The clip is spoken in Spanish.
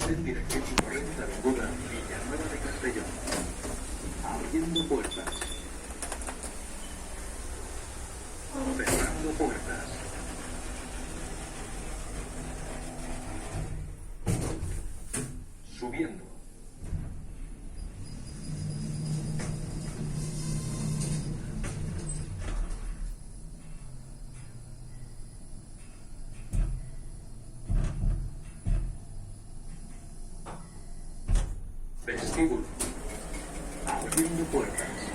en dirección correcta de Avenida Villanueva de Castellón. Abriendo puertas. Cerrando puertas. Subiendo. Vestíbulo. Abriendo puertas.